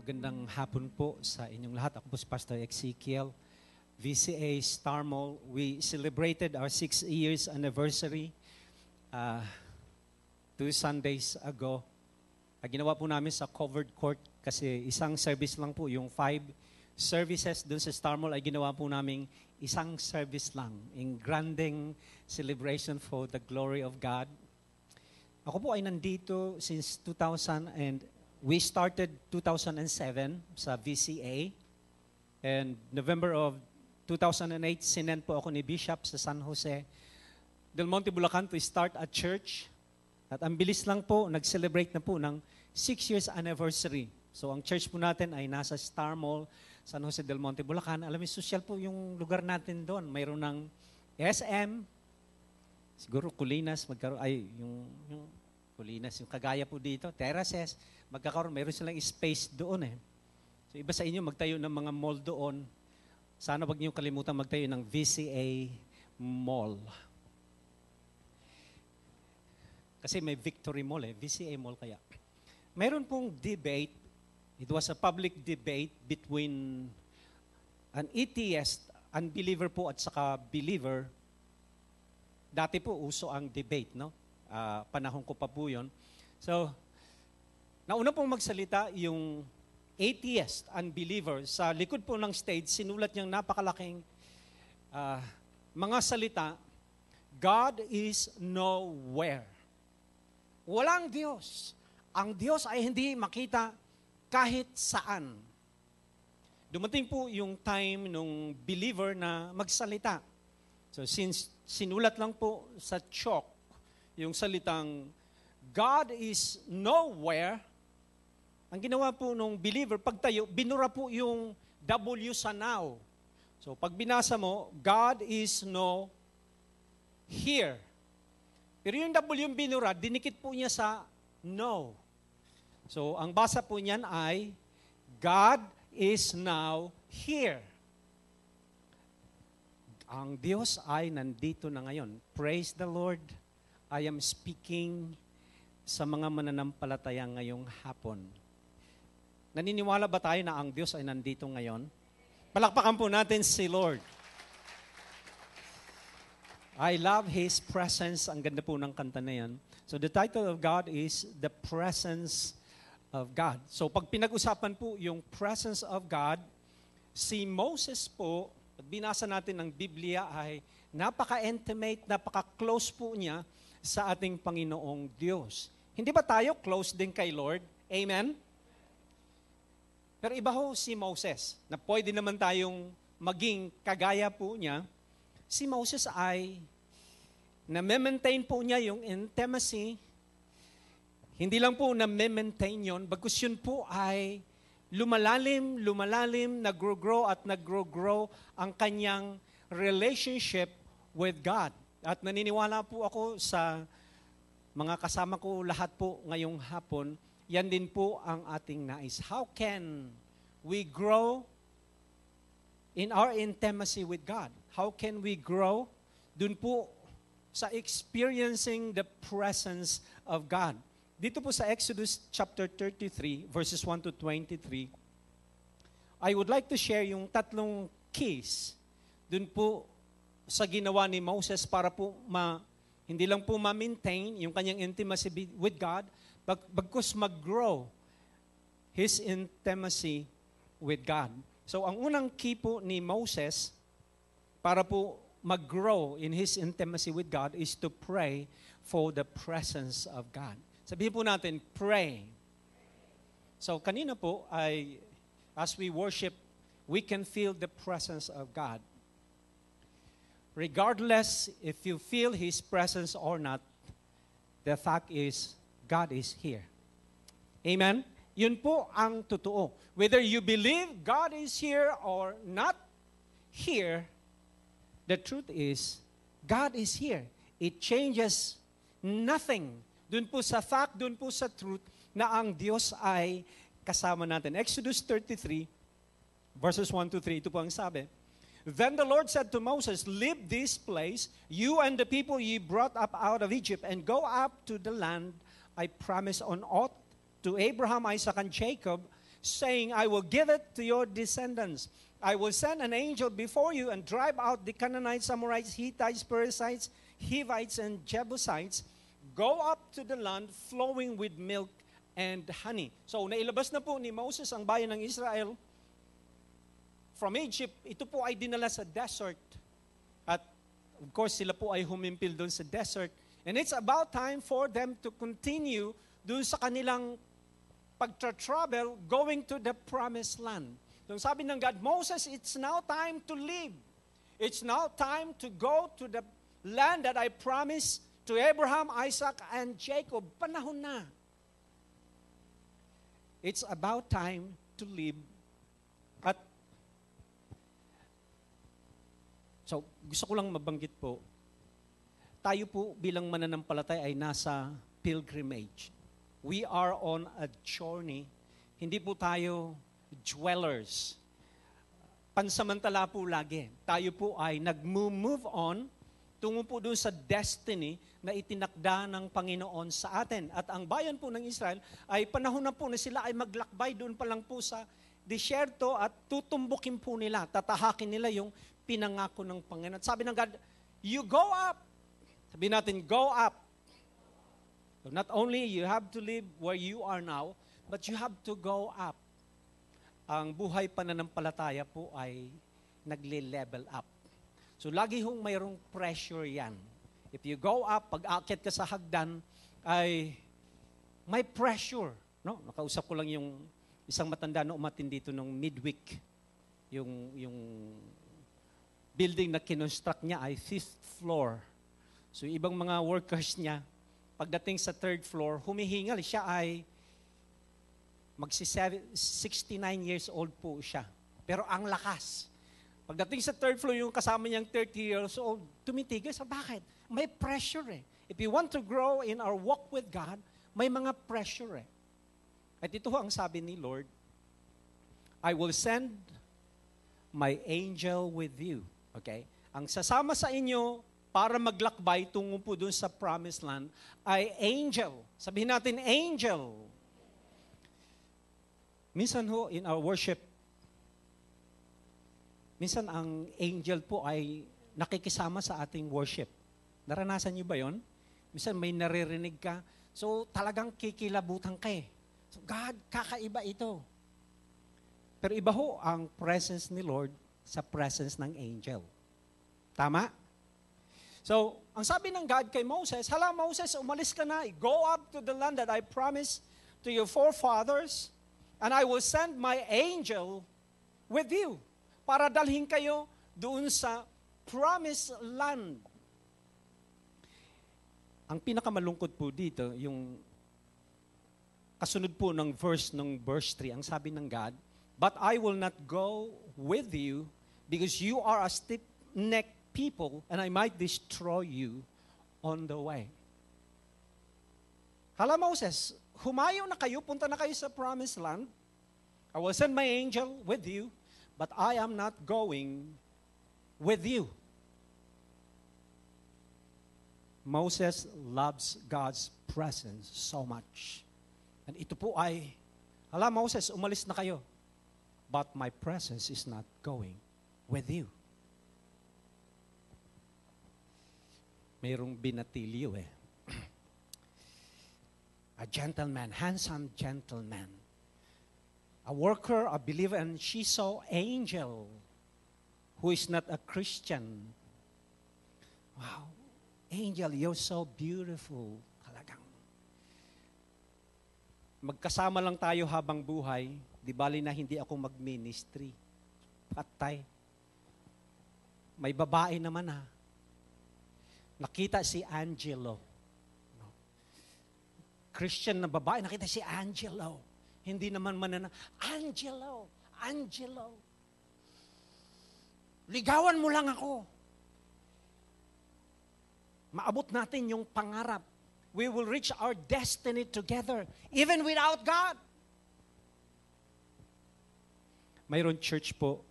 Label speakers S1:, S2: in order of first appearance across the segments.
S1: Magandang hapon po sa inyong lahat. Ako po si Pastor Ezekiel, VCA Star Mall. We celebrated our 6 years anniversary 2 Sundays ago. Ginawa po namin sa covered court kasi isang service lang po. Yung 5 services doon sa Star Mall ay ginawa po namin isang service lang in granding celebration for the glory of God. Ako po ay nandito since 2000 and we started 2007 sa VCA, and November of 2008, sinend po ako ni Bishop sa San Jose del Monte, Bulacan to start a church. At ang bilis lang po, nag-celebrate na po ng 6 years anniversary. So ang church po natin ay nasa Star Mall, San Jose del Monte, Bulacan. Alam mo, social po yung lugar natin doon. Mayroon ng SM, siguro Colinas, yung Colinas, yung kagaya po dito, terraces, magkakaroon, mayroon silang space doon eh. So iba sa inyo, magtayo ng mga mall doon. Sana wag niyo kalimutan magtayo ng VCA Mall. Kasi may Victory Mall eh, VCA Mall kaya. Mayroon pong debate, it was a public debate between an atheist, unbeliever po at saka believer. Dati po uso ang debate, no? Panahon ko pa po yun. So, nauna pong magsalita yung atheist, unbeliever. Sa likod po ng stage, sinulat niyang napakalaking mga salita, God is nowhere. Walang Diyos. Ang Diyos ay hindi makita kahit saan. Dumating po yung time nung believer na magsalita. So since sinulat lang po sa chalk yung salitang God is nowhere, ang ginawa po nung believer, pagtayo, binura po yung W sa now. So pag binasa mo, God is no here. Pero yung W yung binura, dinikit po niya sa no. So ang basa po niyan ay, God is now here. Ang Diyos ay nandito na ngayon. Praise the Lord. I am speaking sa mga mananampalataya ngayong hapon. Naniniwala ba tayo na ang Diyos ay nandito ngayon? Palakpakan po natin si Lord. I love His presence. Ang ganda po ng kanta na yan. So the title of God is The Presence of God. So pag pinag-usapan po yung presence of God, si Moses po, pag binasa natin ng Biblia ay napaka-intimate, napaka-close po niya sa ating Panginoong Diyos. Hindi ba tayo close din kay Lord? Amen? Pero iba ho si Moses, na pwede naman tayong maging kagaya po niya. Si Moses ay na-maintain po niya yung intimacy. Hindi lang po na-maintain yun, bagkus yun po ay lumalalim, nag-grow at nag-grow ang kanyang relationship with God. At naniniwala po ako sa mga kasama ko lahat po ngayong hapon, yan din po ang ating nais. How can we grow in our intimacy with God? How can we grow dun po sa experiencing the presence of God? Dito po sa Exodus chapter 33, verses 1 to 23, I would like to share yung tatlong keys dun po sa ginawa ni Moses para po hindi lang po ma-maintain yung kanyang intimacy with God, bagkus mag-grow his intimacy with God. So ang unang key po ni Moses para po mag-grow in his intimacy with God is to pray for the presence of God. Sabihin po natin, pray. So kanina po ay, as we worship, we can feel the presence of God. Regardless if you feel His presence or not, the fact is, God is here. Amen? Yun po ang totoo. Whether you believe God is here or not here, the truth is, God is here. It changes nothing. Dun po sa fact, dun po sa truth, na ang Diyos ay kasama natin. Exodus 33, verses 1 to 3, ito po ang sabi. Then the Lord said to Moses, leave this place, you and the people ye brought up out of Egypt, and go up to the land I promised on oath to Abraham, Isaac, and Jacob, saying, I will give it to your descendants. I will send an angel before you and drive out the Canaanites, Amorites, Hittites, Perizzites, Hivites, and Jebusites. Go up to the land flowing with milk and honey. So, nailabas na po ni Moses ang bayan ng Israel from Egypt. Ito po ay dinala sa desert. At, of course, sila po ay humimpil doon sa desert. And it's about time for them to continue doon sa kanilang pagtra-travel going to the promised land. So, sabi ng God, Moses, it's now time to leave. It's now time to go to the land that I promised to Abraham, Isaac, and Jacob. Panahon na. It's about time to leave. At so, gusto ko lang mabanggit po, tayo po bilang mananampalataya ay nasa pilgrimage. We are on a journey. Hindi po tayo dwellers. Pansamantala po lagi. Tayo po ay nag-move on tungo po doon sa destiny na itinakda ng Panginoon sa atin. At ang bayan po ng Israel ay panahon na po na sila ay maglakbay doon pa lang po sa disyerto at tutumbukin po nila, tatahakin nila yung pinangako ng Panginoon. At sabi ng God, you go up. Sabi natin, go up. So not only you have to live where you are now, but you have to go up. Ang buhay pananampalataya po ay nagle-level up. So lagi hong mayroong pressure yan. If you go up, pag-aakyat ka sa hagdan, ay may pressure. No? Nakausap ko lang yung isang matanda na umatin dito nung midweek. Yung building na kinonstruct niya ay 5th floor. So ibang mga workers niya, pagdating sa 3rd floor, humihingal. Siya ay 69 years old po siya. Pero ang lakas. Pagdating sa 3rd floor, yung kasama niyang 30 years old, tumitigil. So bakit? May pressure eh. If you want to grow in our walk with God, may mga pressure eh. At ito ang sabi ni Lord, I will send my angel with you. Okay? Ang sasama sa inyo para maglakbay tungo po dun sa promised land ay angel. Sabihin natin, angel. Minsan ho, in our worship, minsan ang angel po ay nakikisama sa ating worship. Naranasan niyo ba yon? Minsan may naririnig ka, so talagang kikilabutan ka eh. So God, kakaiba ito. Pero iba ho ang presence ni Lord sa presence ng angel. Tama? So, ang sabi ng God kay Moses, hala Moses, umalis ka na, go up to the land that I promised to your forefathers, and I will send my angel with you para dalhin kayo doon sa promised land. Ang pinakamalungkot po dito, yung kasunod po ng verse 3, ang sabi ng God, but I will not go with you because you are a stiff-necked people and I might destroy you on the way. Hala Moses, humayo na kayo, punta na kayo sa promised land. I will send my angel with you, but I am not going with you. Moses loves God's presence so much. And ito po ay, hala Moses, umalis na kayo. But my presence is not going with you. Mayroong binatilyo eh. A gentleman, handsome gentleman. A worker, a believer, and she saw angel who is not a Christian. Wow, angel, you're so beautiful. Talagang. Magkasama lang tayo habang buhay, di bali na hindi ako mag-ministry. Patay. May babae naman ha. Nakita si Angelo. Christian na babae, nakita si Angelo. Hindi naman Angelo, Angelo. Ligawan mo lang ako. Maabot natin yung pangarap. We will reach our destiny together, even without God. Mayroon church po,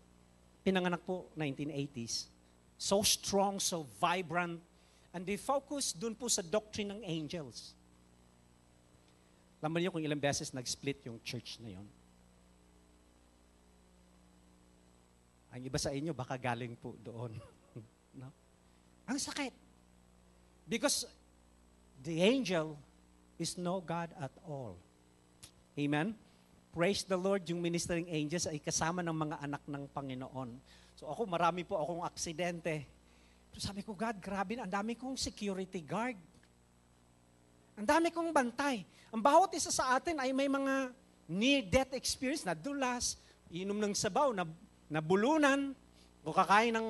S1: pinanganak po 1980s. So strong, so vibrant, and they focus dun po sa doctrine ng angels. Alam niyo kung ilang beses nag-split yung church na yon. iba sa inyo, baka galing po doon. No? Ang sakit. Because the angel is no God at all. Amen? Praise the Lord, yung ministering angels ay kasama ng mga anak ng Panginoon. So ako, marami po akong aksidente. So sabi ko, God, grabe na, ang dami kong security guard. Ang dami kong bantay. Ang bawat isa sa atin ay may mga near-death experience, nadulas, inom ng sabaw, nabulunan, o kakain ng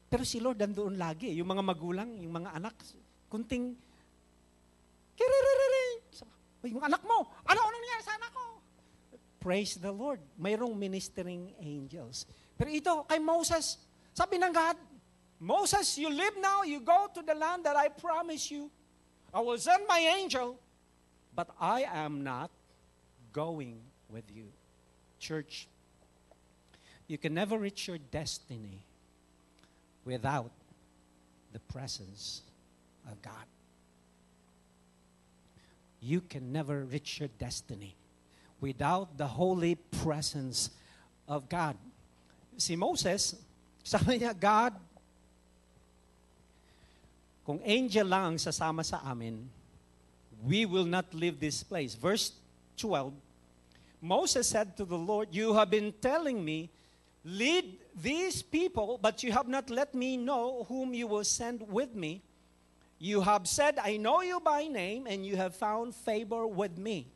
S1: Pero si Lord nandoon lagi. Yung mga magulang, yung mga anak, kunting, yung anak mo, ano nangyari sa anak ko? Praise the Lord. Mayroong ministering angels. Pero ito, kay Moses, sabi ng God, Moses, you live now, you go to the land that I promise you. I will send my angel, but I am not going with you. Church, you can never reach your destiny without the presence of God. You can never reach your destiny without the holy presence of God. Si Moses, sabi niya, God, kung angel lang ang sasama sa amin, we will not leave this place. Verse 12, Moses said to the Lord, you have been telling me, lead these people, but you have not let me know whom you will send with me. You have said, I know you by name, and you have found favor with me.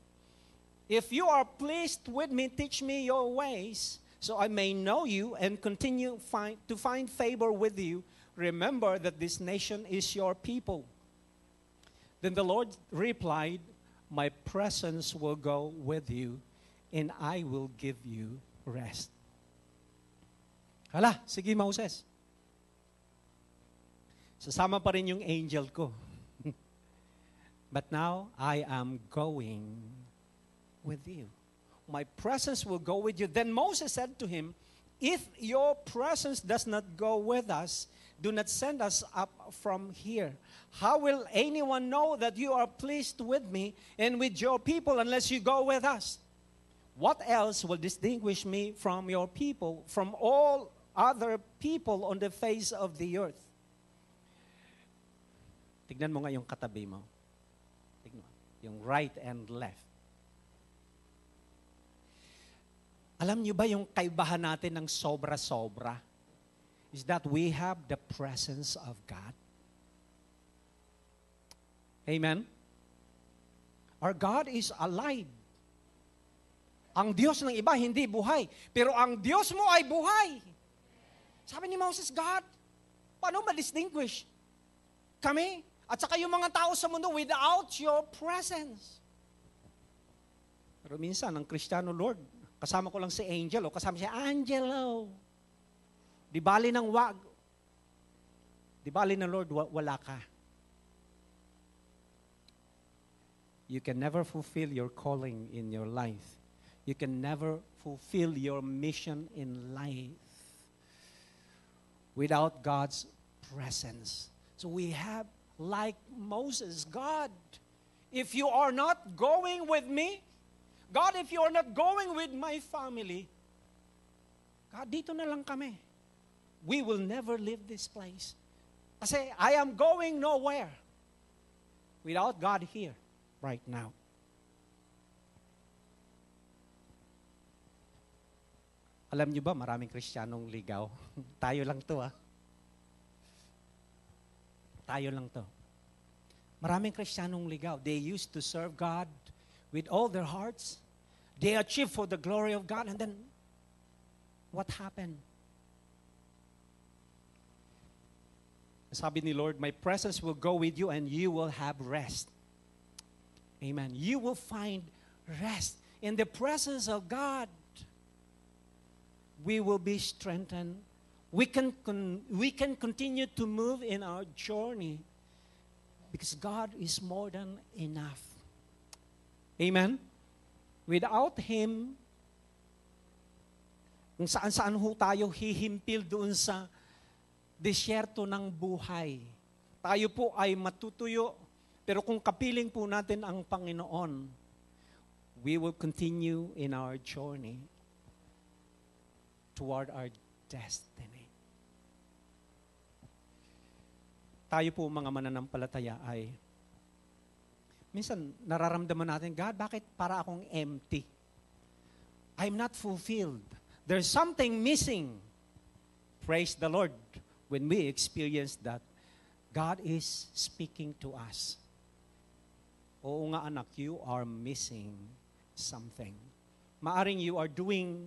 S1: If you are pleased with me, teach me your ways, so I may know you and continue to find favor with you. Remember that this nation is your people. Then the Lord replied, my presence will go with you, and I will give you rest. Hala, sige Moses. Sasama pa rin yung angel ko. But now, I am going with you. My presence will go with you. Then Moses said to him, if your presence does not go with us, do not send us up from here. How will anyone know that you are pleased with me and with your people unless you go with us? What else will distinguish me from your people, from all other people on the face of the earth? Tignan mo nga yung katabi mo. Tignan mo. Yung right and left. Alam niyo ba yung kaibahan natin ng sobra-sobra? Is that we have the presence of God. Amen? Our God is alive. Ang Diyos ng iba hindi buhay. Pero ang Diyos mo ay buhay. Sabi ni Moses, God, paano ma-distinguish kami at saka yung mga tao sa mundo without your presence? Pero minsan, ang Kristiyano, Lord, kasama ko lang si Angel, o kasama siya, Angelo. Di bali ng wag. Di bali ng Lord, wala ka. You can never fulfill your calling in your life. You can never fulfill your mission in life without God's presence. So we have, like Moses, God, if you are not going with me, God, if you are not going with my family, God, dito na lang kami. We will never leave this place. Kasi I am going nowhere without God here right now. Alam niyo ba, maraming Kristiyanong ligaw. Tayo lang to, Tayo lang to. Maraming Kristiyanong ligaw. They used to serve God with all their hearts. They achieved for the glory of God. And then, what happened? Sabi ni Lord, my presence will go with you and you will have rest. Amen. You will find rest. In the presence of God, we will be strengthened. We can continue to move in our journey because God is more than enough. Amen? Without Him, kung saan-saan ho tayo hihimpil doon sa disyerto ng buhay. Tayo po ay matutuyo, pero kung kapiling po natin ang Panginoon, we will continue in our journey. toward our destiny. Tayo po mga mananampalataya ay minsan nararamdaman natin, God, bakit para akong empty? I'm not fulfilled. There's something missing. Praise the Lord when we experience that. God is speaking to us. Oo nga anak, you are missing something. Maaring you are doing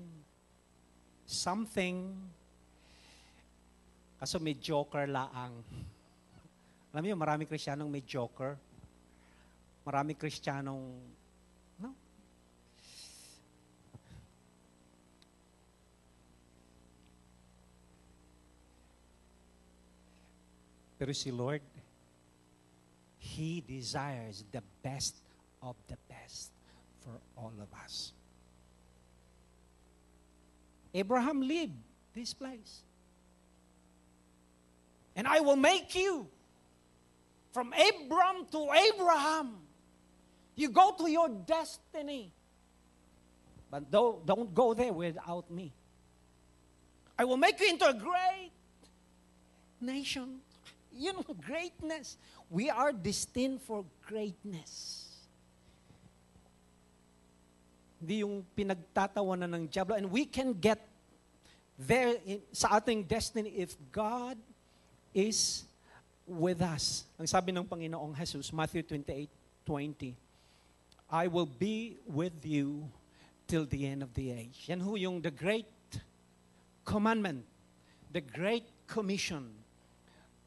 S1: something kaso may joker laang. Alam niyo, maraming Kristiyanong may joker. Maraming Kristiyanong, no? Pero si Lord, He desires the best of the best for all of us. Abraham lived this place. And I will make you from Abram to Abraham. You go to your destiny. But don't go there without me. I will make you into a great nation. You know, greatness. We are destined for greatness. Hindi yung pinagtatawanan ng diablo. And we can get there sa ating destiny if God is with us. Ang sabi ng Panginoong Jesus, Matthew 28:20, I will be with you till the end of the age. Yan ho yung the great commandment, the great commission.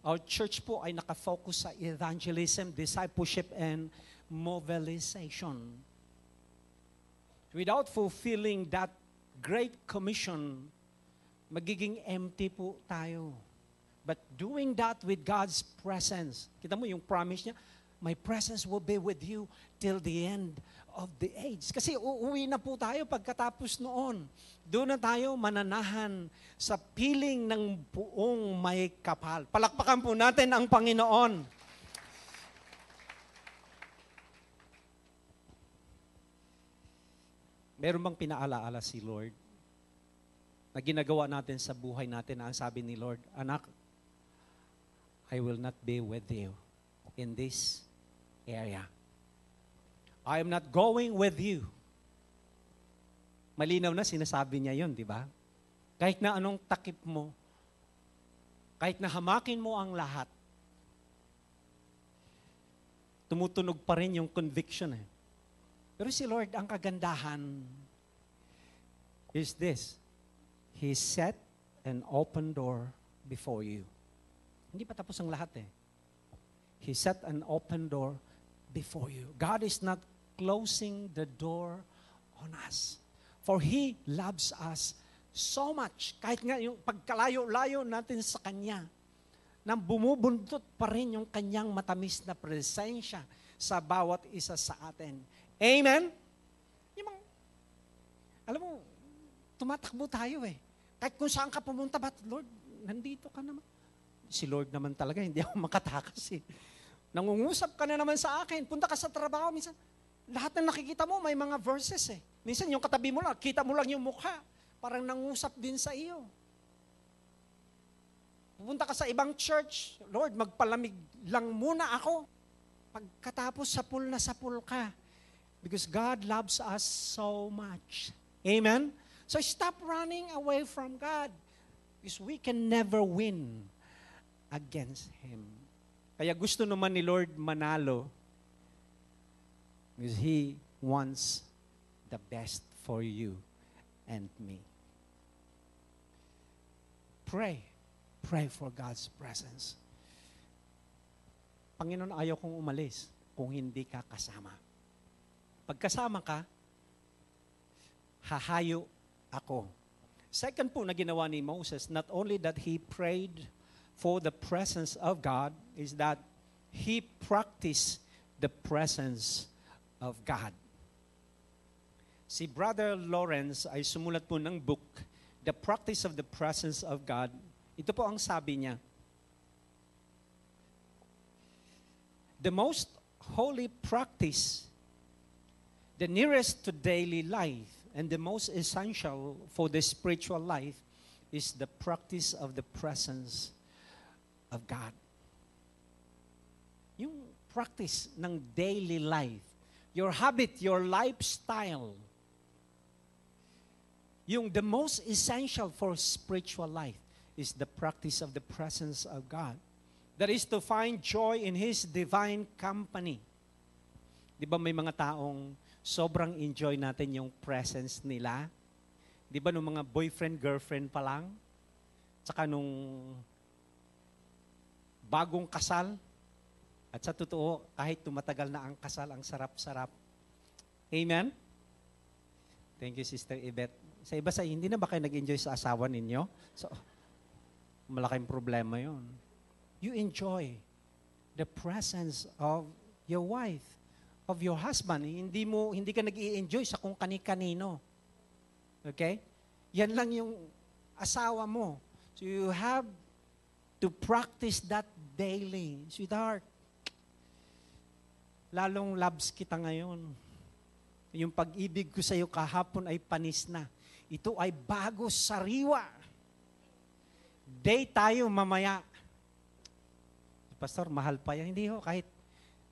S1: Our church po ay nakafocus sa evangelism, discipleship, and mobilization. Without fulfilling that great commission, magiging empty po tayo. But doing that with God's presence, kita mo yung promise niya, my presence will be with you till the end of the age. Kasi uuwi na po tayo pagkatapos noon. Doon na tayo mananahan sa piling ng buong may kapal. Palakpakan po natin ang Panginoon. Meron bang pinaalaala si Lord na ginagawa natin sa buhay natin na ang sabi ni Lord, anak, I will not be with you in this area. I am not going with you. Malinaw na sinasabi niya yon, di ba? Kahit na anong takip mo, kahit na hamakin mo ang lahat, tumutunog pa rin yung conviction eh. Pero si Lord, ang kagandahan is this. He set an open door before you. Hindi pa tapos ang lahat eh. He set an open door before you. God is not closing the door on us. For He loves us so much. Kahit nga yung pagkalayo-layo natin sa Kanya, nang bumubuntot pa rin yung Kanyang matamis na presensya sa bawat isa sa atin. Amen? Yung alam mo, tumatakbo tayo eh. Kahit kung saan ka pumunta, but Lord, nandito ka naman. Si Lord naman talaga, hindi ako makatakas eh. Nangungusap ka na naman sa akin. Punta ka sa trabaho, minsan, lahat ng nakikita mo, may mga verses eh. Minsan yung katabi mo lang, kita mo lang yung mukha. Parang nangusap din sa iyo. Pupunta ka sa ibang church, Lord, magpalamig lang muna ako. Pagkatapos sapul na sapul ka. Because God loves us so much. Amen? So stop running away from God. Because we can never win against Him. Kaya gusto naman ni Lord manalo because He wants the best for you and me. Pray. Pray for God's presence. Panginoon, ayaw kong umalis kung hindi ka kasama. Pagkasama ka, hahayo ako. Second po na ginawa ni Moses, not only that he prayed for the presence of God, is that he practiced the presence of God. Si Brother Lawrence ay sumulat po ng book, The Practice of the Presence of God. Ito po ang sabi niya. The most holy practice, the nearest to daily life, and the most essential for the spiritual life is the practice of the presence of God. Yung practice ng daily life, your habit, your lifestyle, yung the most essential for spiritual life is the practice of the presence of God. That is to find joy in His divine company. Di ba may mga taong sobrang enjoy natin yung presence nila? Di ba nung mga boyfriend, girlfriend pa lang? Tsaka nung bagong kasal? At sa totoo, kahit tumatagal na ang kasal, ang sarap-sarap. Amen? Thank you, Sister Yvette. Sa iba sa hindi na ba kayo nag-enjoy sa asawa ninyo? So, malaking problema yon. You enjoy the presence of your wife, of your husband. Hindi ka nag-i-enjoy sa kung kani-kanino. Okay? Yan lang yung asawa mo. So you have to practice that daily. Sweetheart, lalong loves kita ngayon. Yung pag-ibig ko sa iyo kahapon ay panis na. Ito ay bago sariwa. Day tayo mamaya. Pastor, mahal pa yan. Hindi ho, kahit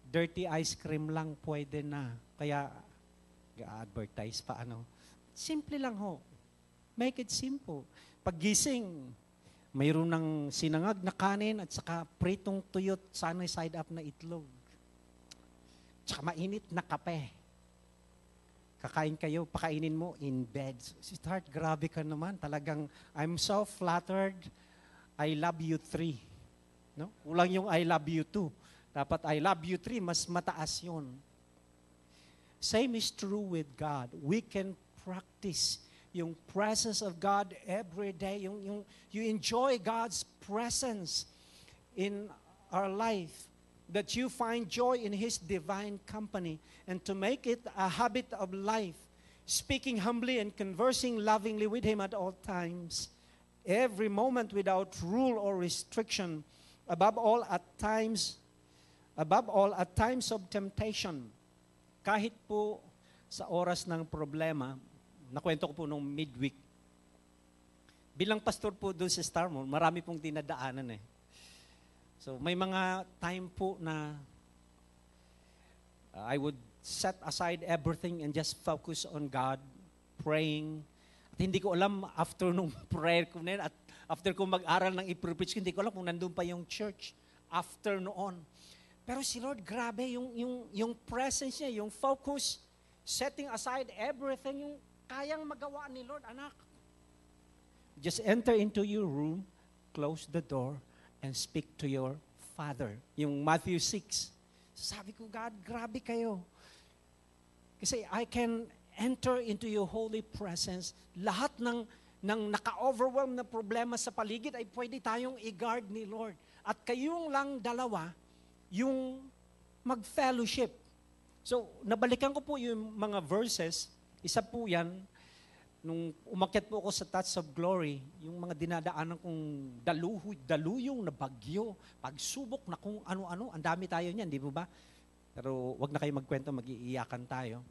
S1: dirty ice cream lang pwede na. Kaya, ga-advertise pa ano. Simple lang ho. Make it simple. Paggising, mayroon ng sinangag na kanin at saka pritong tuyot, sana side up na itlog. Tsaka mainit na kape. Kakain kayo, pakainin mo in bed. Start, grabe ka naman. Talagang, I'm so flattered. I love you 3. No? Ulang yung I love you 2. Dapat I love you 3, mas mataas yun. Same is true with God. We can practice yung presence of God every day. You enjoy God's presence in our life. That you find joy in His divine company, and to make it a habit of life, speaking humbly and conversing lovingly with Him at all times, every moment without rule or restriction, above all at times of temptation. Kahit po sa oras ng problema, nakwento ko po nung midweek, bilang pastor po doon sa Starmore, marami pong dinadaanan eh. So may mga time po na I would set aside everything and just focus on God, praying. At hindi ko alam after nung prayer ko na yun, at after ko mag-aral ng i-preach, hindi ko alam kung nandun pa yung church after noon. Pero si Lord, grabe, yung presence niya, yung focus, setting aside everything, yung kayang magawa ni Lord, anak. Just enter into your room, close the door, and speak to your Father. Yung Matthew 6. Sabi ko, God, grabe kayo. Kasi I can enter into your holy presence. Lahat ng naka-overwhelm na problema sa paligid ay pwede tayong i-guard ni Lord. At kayong lang dalawa, yung mag-fellowship. So, nabalikan ko po yung mga verses. Isa po yan, nung umakyat po ako sa Touch of Glory, yung mga dinadaanan kong daluyong na bagyo, pagsubok na kung ano-ano, ang dami tayo niyan, di ba? Pero wag na kayo magkwento, mag-iiyakan tayo.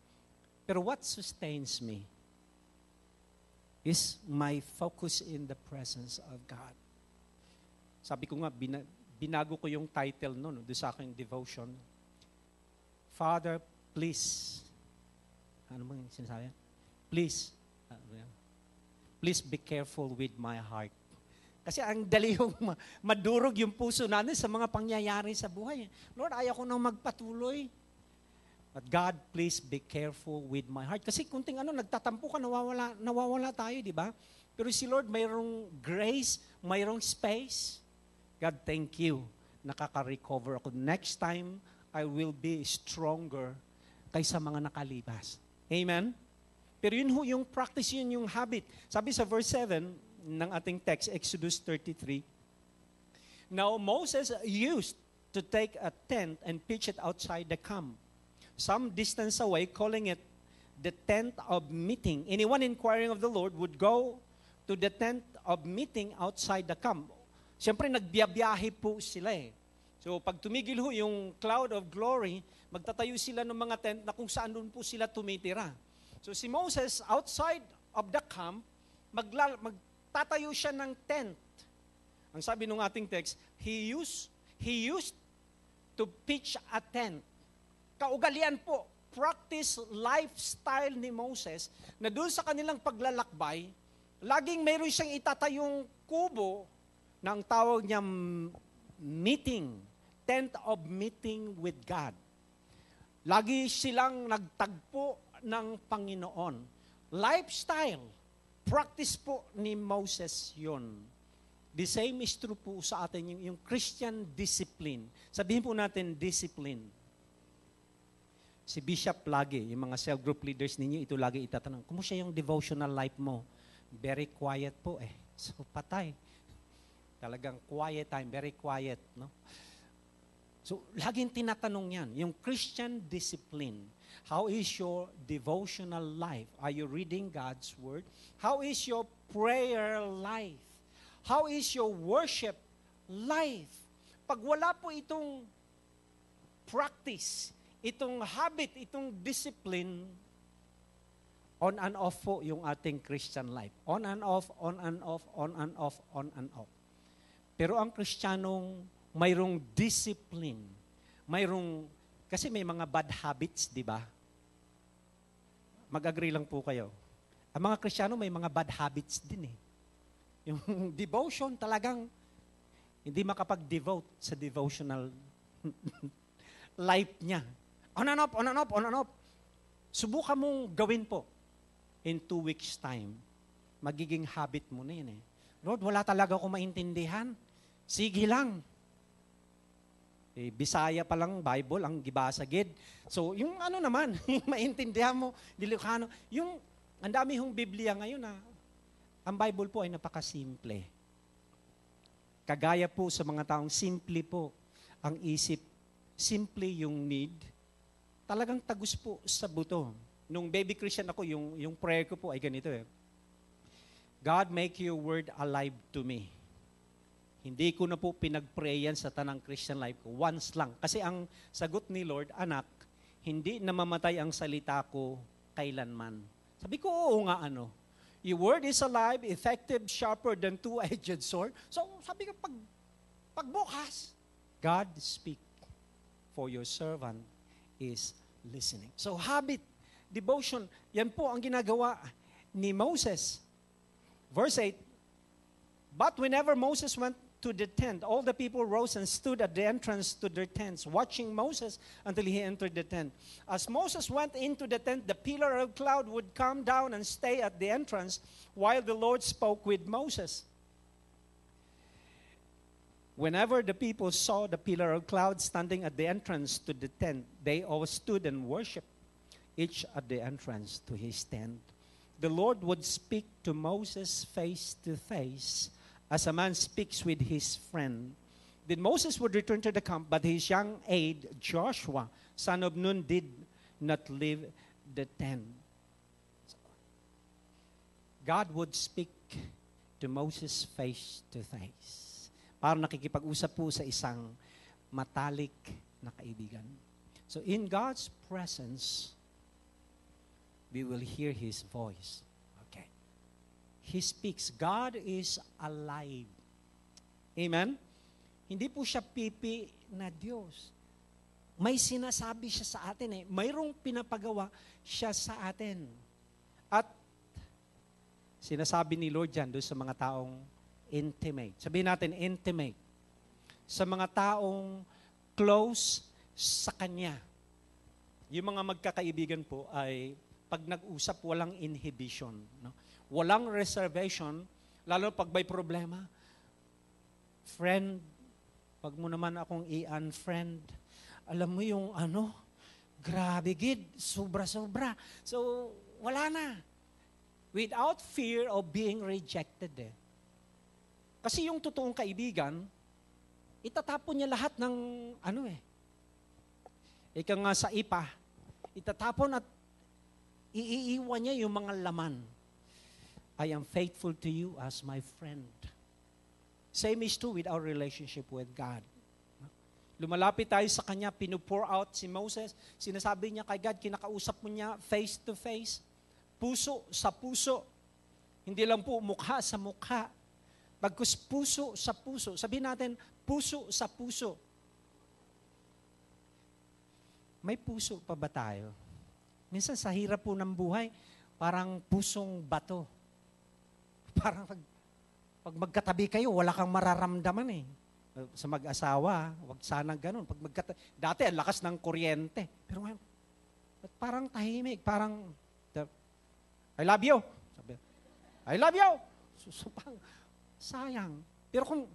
S1: Pero what sustains me is my focus in the presence of God. Sabi ko nga, binago ko yung title noon, doon sa aking devotion. Father, please. Ano bang sinasabi? Please be careful with my heart. Kasi ang dali yung madurog yung puso natin sa mga pangyayari sa buhay. Lord, ayaw ko nang magpatuloy. But God, please be careful with my heart. Kasi kunting nagtatampo ka, nawawala tayo, di ba? Pero si Lord, mayroong grace, mayroong space. God, thank you. Nakaka-recover ako. Next time, I will be stronger kaysa mga nakalipas. Amen? Pero yun yung practice, yun yung habit. Sabi sa verse 7 ng ating text, Exodus 33, Now Moses used to take a tent and pitch it outside the camp, some distance away, calling it the tent of meeting. Anyone inquiring of the Lord would go to the tent of meeting outside the camp. Siyempre, nagbiyabiyahe po sila eh. So, pag tumigil yung cloud of glory, magtatayo sila ng mga tent na kung saan doon po sila tumitira. So si Moses, outside of the camp, Tatayo siya ng tent. Ang sabi ng ating text, he used to pitch a tent. Kaugalian po, practice lifestyle ni Moses na doon sa kanilang paglalakbay, laging mayroon siyang itatayong kubo na ang tawag niya meeting, tent of meeting with God. Lagi silang nagtagpo ng Panginoon. Lifestyle, practice po ni Moses yon. The same is true po sa atin, yung Christian discipline. Sabihin po natin, discipline. Si Bishop lagi, yung mga cell group leaders ninyo, ito lagi itatanong, kumusta yung devotional life mo? Very quiet po eh. So patay. Talagang quiet time, very quiet. No? So laging tinatanong yan, yung Christian discipline. How is your devotional life? Are you reading God's Word? How is your prayer life? How is your worship life? Pag wala po itong practice, itong habit, itong discipline, on and off po yung ating Christian life. On and off, on and off, on and off, on and off. Pero ang Kristiyanong mayroong discipline, kasi may mga bad habits, di ba? Mag-agree lang po kayo. Ang mga Kristiyano may mga bad habits din eh. Yung devotion talagang hindi makapag-devote sa devotional life niya. On and off, on and off, on and off. Subukan mong gawin po in 2 weeks' time. Magiging habit mo na yun eh. Lord, wala talaga akong maintindihan. Sige lang. Bisaya pa lang Bible, ang gibasagid. So, yung ano naman, yung maintindihan mo, Ilocano, yung, ang dami hong Biblia ngayon ang Bible po ay napakasimple. Kagaya po sa mga taong simple po ang isip, simple yung need, talagang tagus po sa buto. Nung baby Christian ako, yung prayer ko po ay ganito eh. God, make your word alive to me. Hindi ko na po pinag-prayan sa tanang Christian life ko. Once lang. Kasi ang sagot ni Lord, anak, hindi namamatay ang salita ko kailanman. Sabi ko, oo nga ano. Your word is alive, effective, sharper than two-edged sword. So sabi ko, pagbukas, God speak, for your servant is listening. So habit, devotion, yan po ang ginagawa ni Moses. Verse 8, but whenever Moses went to the tent, all the people rose and stood at the entrance to their tents, watching Moses until he entered the tent. As Moses went into the tent, the pillar of cloud would come down and stay at the entrance while the Lord spoke with Moses. Whenever the people saw the pillar of cloud standing at the entrance to the tent, they all stood and worshiped, each at the entrance to his tent. The Lord would speak to Moses face to face, as a man speaks with his friend. Then Moses would return to the camp, but his young aide, Joshua, son of Nun, did not leave the tent. God would speak to Moses face to face. Parang nakikipag-usap po sa isang matalik na kaibigan. So in God's presence, we will hear His voice. He speaks. God is alive. Amen? Hindi po siya pipi na Diyos. May sinasabi siya sa atin eh. Mayroong pinapagawa siya sa atin. At sinasabi ni Lord yan doon sa mga taong intimate. Sabihin natin intimate. Sa mga taong close sa Kanya. Yung mga magkakaibigan po ay pag nag-usap, walang inhibition. No? Walang reservation, lalo pag may problema. Friend, pag mo naman akong i-unfriend, alam mo yung grabe gid, sobra-sobra. So, wala na. Without fear of being rejected eh. Kasi yung totoong kaibigan, itatapon niya lahat ng ika nga sa ipa, itatapon at iiiwan niya yung mga laman. I am faithful to you as my friend. Same is true with our relationship with God. Lumalapit tayo sa Kanya, pinupour out si Moses, sinasabi niya kay God, kinakausap mo niya face to face, puso sa puso. Hindi lang po mukha sa mukha. Bagkus puso sa puso. Sabihin natin, puso sa puso. May puso pa ba tayo? Minsan sa hirap po ng buhay, parang pusong bato. Parang pag magkatabi kayo, wala kang mararamdaman eh. Sa mag-asawa, wag sana ganun. Dati, ang lakas ng kuryente. Pero ngayon, parang tahimik. Parang, I love you. Sabi, I love you. Susupang, sayang. Pero kung,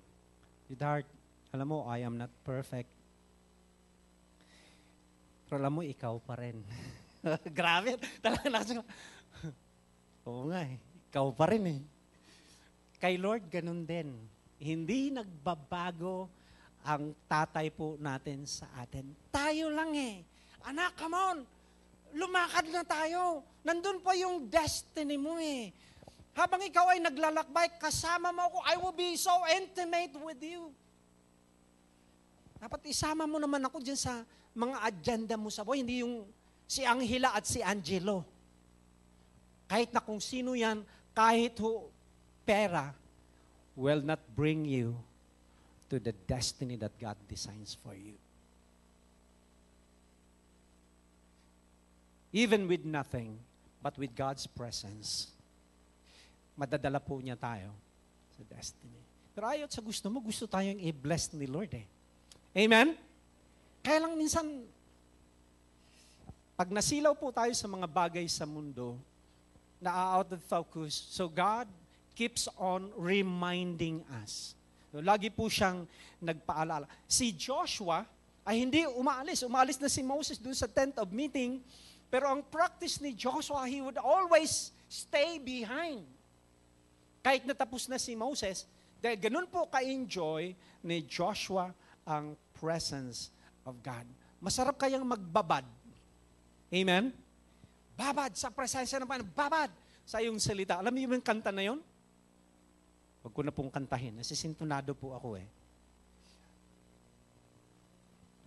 S1: sweetheart, alam mo, I am not perfect. Pero alam mo, ikaw pa rin. Grabe. Talagang lakas. Oo nga eh. Ikaw pa rin eh. Kay Lord, ganun din. Hindi nagbabago ang tatay po natin sa atin. Tayo lang eh. Anak, come on. Lumakad na tayo. Nandun pa yung destiny mo eh. Habang ikaw ay naglalakbay, kasama mo ako, I will be so intimate with you. Dapat isama mo naman ako dyan sa mga agenda mo sa buhay. Hindi yung si Angela at si Angelo. Kahit na kung sino yan, kahit pera, will not bring you to the destiny that God designs for you. Even with nothing, but with God's presence, madadala po niya tayo sa destiny. Pero ayaw sa gusto mo, gusto tayong i-bless ni Lord eh. Amen? Kaya lang minsan, pag nasilaw po tayo sa mga bagay sa mundo, na-out of focus, so God keeps on reminding us. So, lagi po siyang nagpaalala. Si Joshua ay hindi umaalis. Umaalis na si Moses doon sa tent of meeting, pero ang practice ni Joshua, he would always stay behind. Kahit natapos na si Moses, dahil ganun po ka-enjoy ni Joshua ang presence of God. Masarap kayang magbabad. Amen? Babad sa presensya ng Panginoon. Babad sa iyong salita. Alam niyo yung kanta na yun? Huwag ko na pong kantahin. Nasisintunado po ako eh.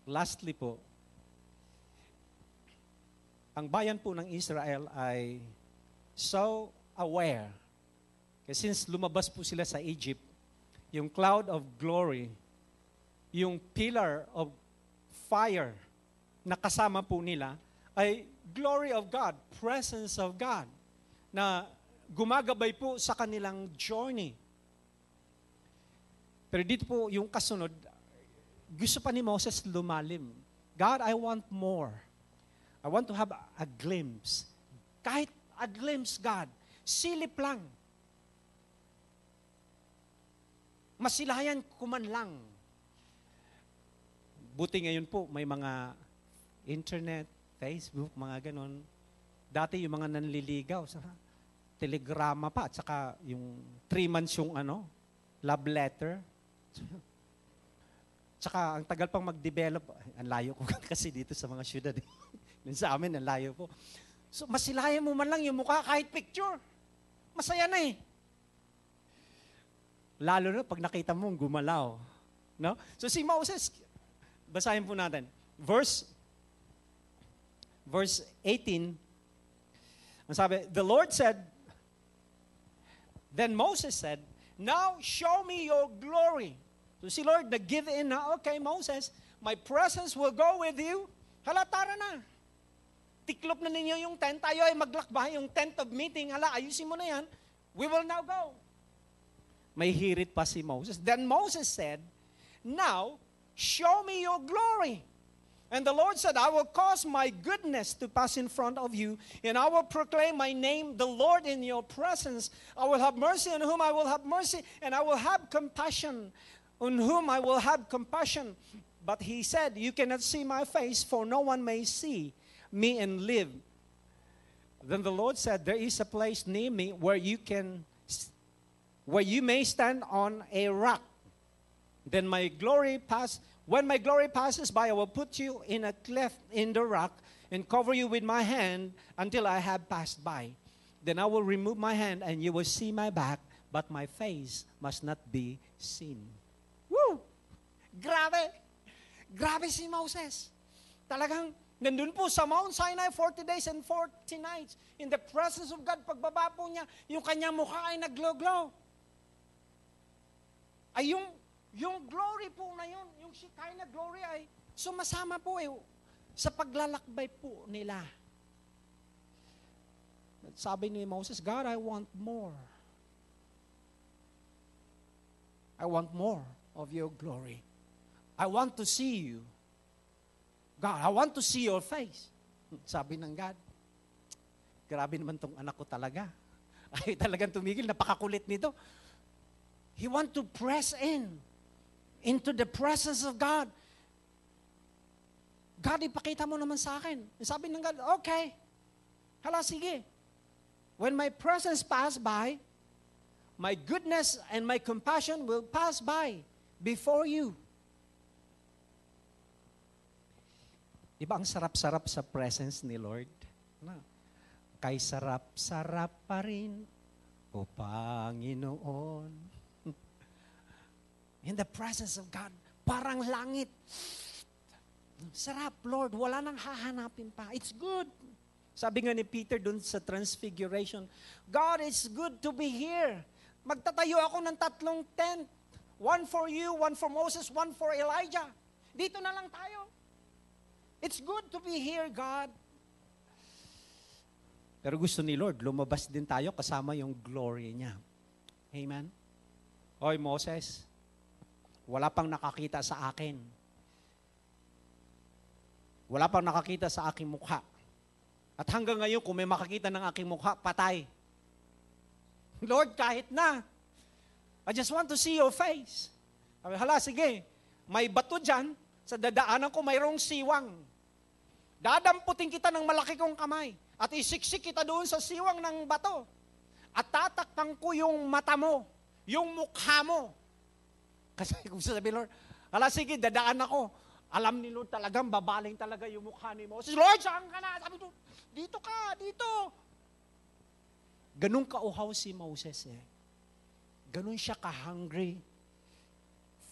S1: Lastly po, ang bayan po ng Israel ay so aware. Kasi since lumabas po sila sa Egypt, yung cloud of glory, yung pillar of fire na kasama po nila ay glory of God, presence of God, na gumagabay po sa kanilang journey. Pero dito po yung kasunod, gusto pa ni Moses lumalim. God, I want more. I want to have a glimpse. Kahit a glimpse, God. Silip lang. Masilayan kuman lang. Buti ngayon po, may mga internet, Facebook, mga ganon. Dati yung mga nanliligaw, sa telegrama pa, at saka yung 3 months yung love letter. Tsaka ang tagal pang mag-develop, ang layo ko kasi dito sa mga syudad. Sa amin, ang layo po. So masilayan mo man lang yung mukha kahit picture. Masaya na eh. Lalo na pag nakita mo gumalaw. No? So si Moses, basahin po natin. Verse 18, ang sabi, the Lord said, then Moses said, now show me your glory. So si Lord nag-give in na, okay Moses, my presence will go with you. Hala, tara na. Tiklop na ninyo yung tent, tayo ay maglakbay, yung tent of meeting, hala, ayusin mo na yan. We will now go. May hirit pa si Moses. Then Moses said, now, show me your glory. And the Lord said, I will cause my goodness to pass in front of you, and I will proclaim my name, the Lord, in your presence. I will have mercy on whom I will have mercy, and I will have compassion on whom I will have compassion. But he said, you cannot see my face, for no one may see me and live. Then the Lord said, there is a place near me where you may stand on a rock. Then when my glory passes by, I will put you in a cleft in the rock and cover you with my hand until I have passed by. Then I will remove my hand and you will see my back, but my face must not be seen. Woo! Grabe! Grabe si Moses. Talagang Nandun po sa Mount Sinai, 40 days and 40 nights. In the presence of God, pagbaba po niya, yung kanyang mukha ay nag-glow-glow. Ay yung glory po na yun, yung Shekinah glory ay sumasama po sa paglalakbay po nila. Sabi ni Moses, God, I want more. I want more of your glory. I want to see you. God, I want to see your face. Sabi ng God, grabe naman tong anak ko talaga. Ay talagang tumigil, napakakulit nito. He want to press into the presence of God. God, ipakita mo naman sa akin. Sabi ng God, okay. Hala, sige. When my presence pass by, my goodness and my compassion will pass by before you. Diba ang sarap-sarap sa presence ni Lord? Kay sarap-sarap pa rin, O Panginoon. In the presence of God, parang langit. Sarap, Lord, wala nang hahanapin pa. It's good. Sabi nga ni Peter dun sa Transfiguration, God, it's good to be here. Magtatayo ako ng 3 tent. One for you, one for Moses, one for Elijah. Dito na lang tayo. It's good to be here, God. Pero gusto ni Lord, lumabas din tayo kasama yung glory niya. Amen? Oy, Moses, wala pang nakakita sa akin. Wala pang nakakita sa aking mukha. At hanggang ngayon, kung may makakita ng aking mukha, patay. Lord, kahit na. I just want to see your face. Sabi, hala, sige. May bato dyan. Sa dadaanan ko, mayroong siwang. Dadamputin kita ng malaki kong kamay. At isiksik kita doon sa siwang ng bato. At tatakpan ko yung mata mo. Yung mukha mo. Kasi kung sabi, Lord, hala, sige, dadaan ako. Alam ni Lord talagang babaling talaga yung mukha ni Moses. Lord, saan ka na? Sabi ko, dito ka, dito. Ganun kauhaw si Moses eh. Ganun siya ka-hungry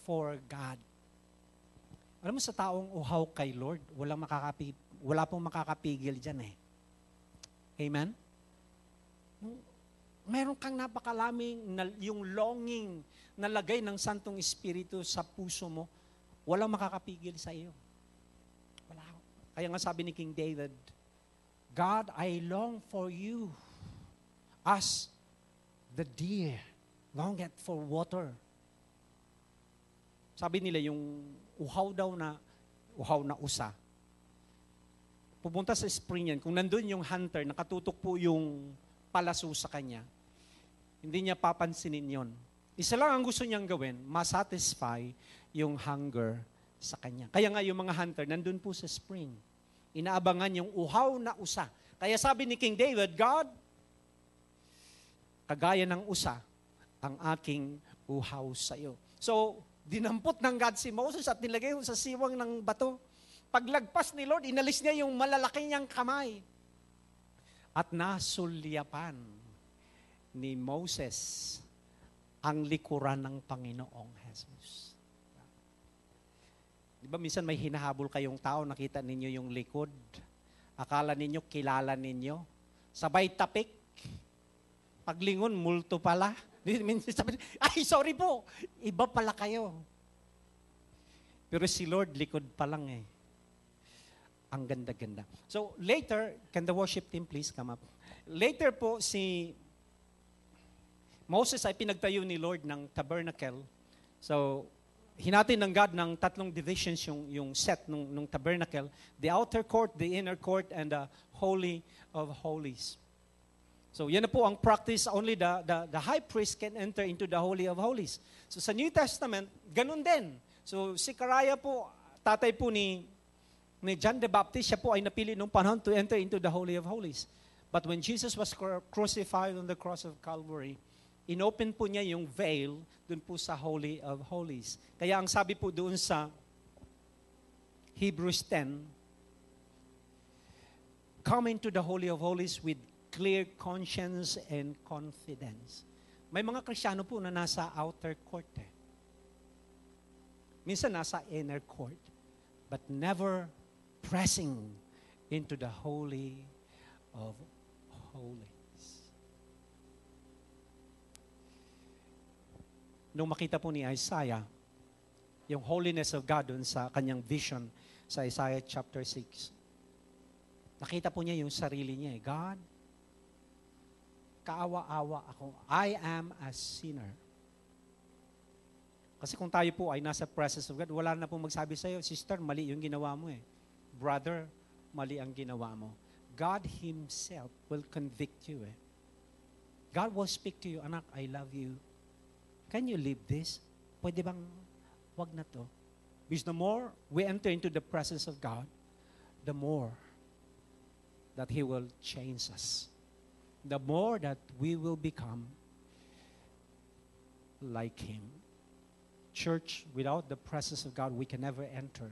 S1: for God. Alam mo sa taong uhaw kay Lord, wala pong makakapigil dyan eh. Amen? Meron kang napakalaming yung longing na lagay ng Santong Espiritu sa puso mo, walang makakapigil sa iyo. Wala. Kaya nga sabi ni King David, God, I long for you as the deer longeth for water. Sabi nila yung uhaw na usa. Pupunta sa spring yan, kung nandun yung hunter, nakatutok po yung palaso sa kanya, hindi niya papansinin yon. Isa lang ang gusto niyang gawin, masatisfy yung hunger sa kanya. Kaya nga yung mga hunter, nandun po sa spring. Inaabangan yung uhaw na usa. Kaya sabi ni King David, God, kagaya ng usa, ang aking uhaw sa iyo. So, dinampot ng God si Moses at nilagay sa siwang ng bato. Paglagpas ni Lord, inalis niya yung malalaki niyang kamay. At nasulyapan ni Moses ang likuran ng Panginoong Jesus. Di ba minsan may hinahabol kayong tao, nakita ninyo yung likod, akala ninyo kilala ninyo, sabay tapik, paglingon, multo pala. Minsan sabi, ay sorry po, iba pala kayo. Pero si Lord, likod pa lang eh. Ang ganda-ganda. So later, can the worship team please come up? Later po si Moses ay pinagtayo ni Lord ng tabernacle. So, hinati ng God ng 3 divisions yung set ng tabernacle. The outer court, the inner court, and the Holy of Holies. So, yan na po ang practice. Only the high priest can enter into the Holy of Holies. So, sa New Testament, ganun din. So, si Zechariah po, tatay po ni John the Baptist, siya po ay napili nung panahon to enter into the Holy of Holies. But when Jesus was crucified on the cross of Calvary, inopen po niya yung veil dun po sa Holy of Holies. Kaya ang sabi po doon sa Hebrews 10, come into the Holy of Holies with clear conscience and confidence. May mga Kristiyano po na nasa outer court eh. Minsan nasa inner court. But never pressing into the Holy of Holies. Nung makita po ni Isaiah, yung holiness of God dun sa kanyang vision sa Isaiah chapter 6, nakita po niya yung sarili niya. God, kaawa-awa ako. I am a sinner. Kasi kung tayo po ay nasa presence of God, wala na pong magsabi sa'yo, sister, mali yung ginawa mo eh. Brother, mali ang ginawa mo. God Himself will convict you eh. God will speak to you, anak, I love you. Can you leave this? Pwede bang wag na to? Because the more we enter into the presence of God, the more that He will change us. The more that we will become like Him. Church, without the presence of God, we can never enter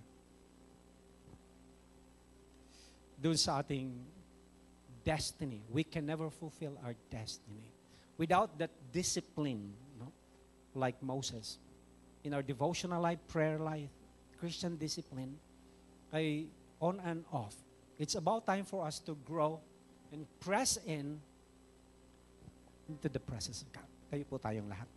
S1: doon sa ating destiny. We can never fulfill our destiny. Without that discipline, no? Like Moses, in our devotional life, prayer life, Christian discipline, ay on and off. It's about time for us to grow and press in into the presence of God. Kayo po tayong lahat.